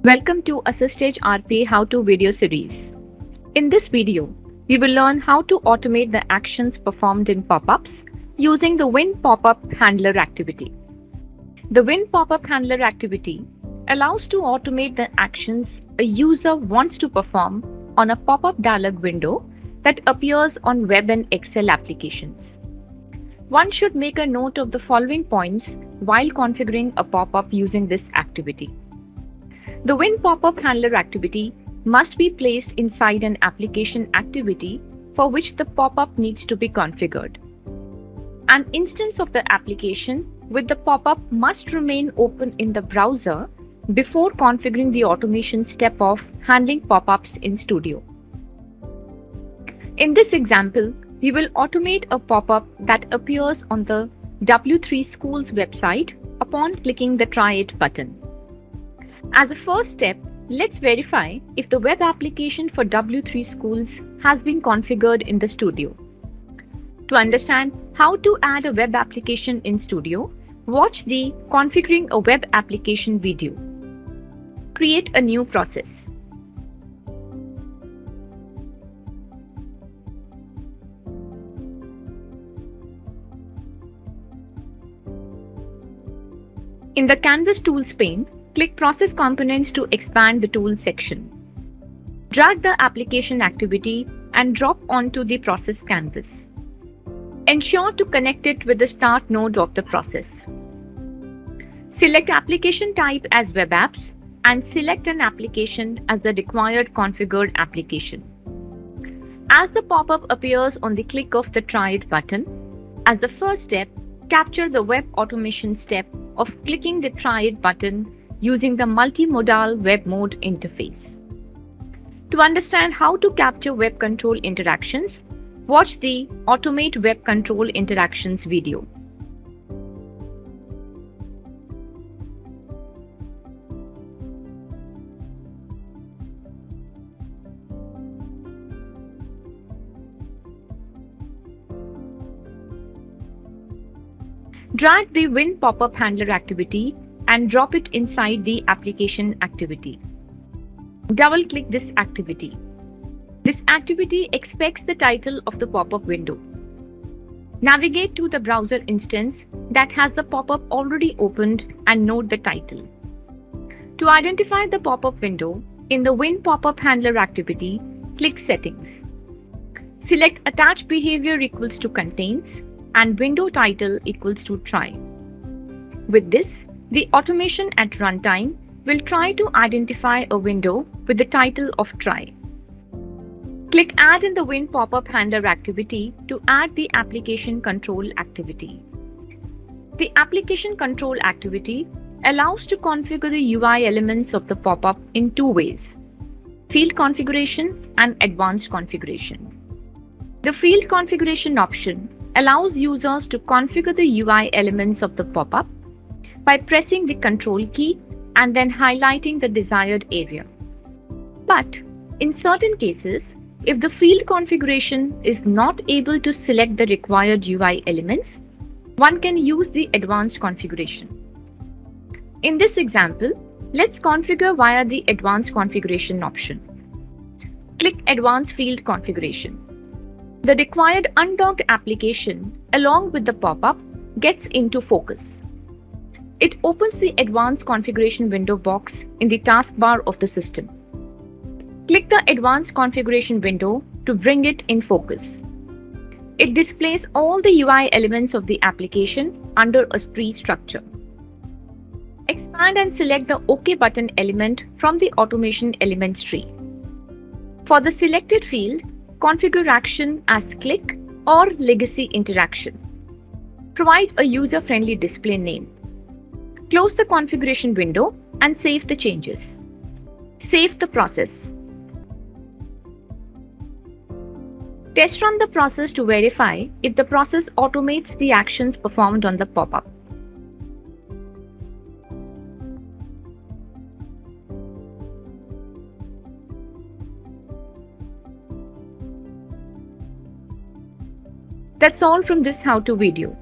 Welcome to AssistEdge RPA how-to video series. In this video, we will learn how to automate the actions performed in pop-ups using the Win Popup Handler activity. The Win Popup Handler activity allows to automate the actions a user wants to perform on a pop-up dialog window that appears on web and Excel applications. One should make a note of the following points while configuring a pop-up using this activity. The Win Popup Handler activity must be placed inside an application activity for which the pop-up needs to be configured. An instance of the application with the pop-up must remain open in the browser before configuring the automation step of handling pop-ups in Studio. In this example, we will automate a pop-up that appears on the W3 Schools website upon clicking the Try It button. As a first step, let's verify if the web application for W3 Schools has been configured in the Studio. To understand how to add a web application in Studio, watch the Configuring a Web Application video. Create a new process. In the Canvas Tools pane, click Process Components to expand the Tools section. Drag the application activity and drop onto the process canvas. Ensure to connect it with the Start node of the process. Select Application Type as Web Apps and select an application as the required configured application. As the pop-up appears on the click of the Try It button, as the first step, capture the web automation step of clicking the Try It button using the multimodal web mode interface. To understand how to capture web control interactions, watch the Automate Web Control Interactions video. Drag the Win Popup Handler activity and drop it inside the application activity. Double-click this activity. This activity expects the title of the pop-up window. Navigate to the browser instance that has the pop-up already opened and note the title. To identify the pop-up window, in the Win Popup Handler activity, click Settings. Select Attach Behavior equals to Contains and Window Title equals to Try. With this, the automation at runtime will try to identify a window with the title of Try. Click Add in the Win Popup Handler activity to add the Application Control activity. The Application Control activity allows to configure the UI elements of the pop-up in two ways: Field Configuration and Advanced Configuration. The Field Configuration option allows users to configure the UI elements of the pop-up by pressing the Control key and then highlighting the desired area. But in certain cases, if the field configuration is not able to select the required UI elements, one can use the advanced configuration. In this example, let's configure via the advanced configuration option. Click Advanced Field Configuration. The required undocked application along with the pop-up gets into focus. It opens the Advanced Configuration window box in the taskbar of the system. Click the Advanced Configuration window to bring it in focus. It displays all the UI elements of the application under a tree structure. Expand and select the OK button element from the Automation Elements tree. For the selected field, configure action as Click or Legacy Interaction. Provide a user-friendly display name. Close the configuration window and save the changes. Save the process. Test run the process to verify if the process automates the actions performed on the pop-up. That's all from this how-to video.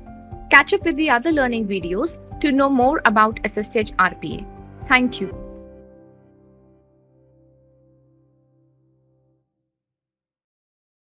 Catch up with the other learning videos to know more about AssistEdge RPA. Thank you.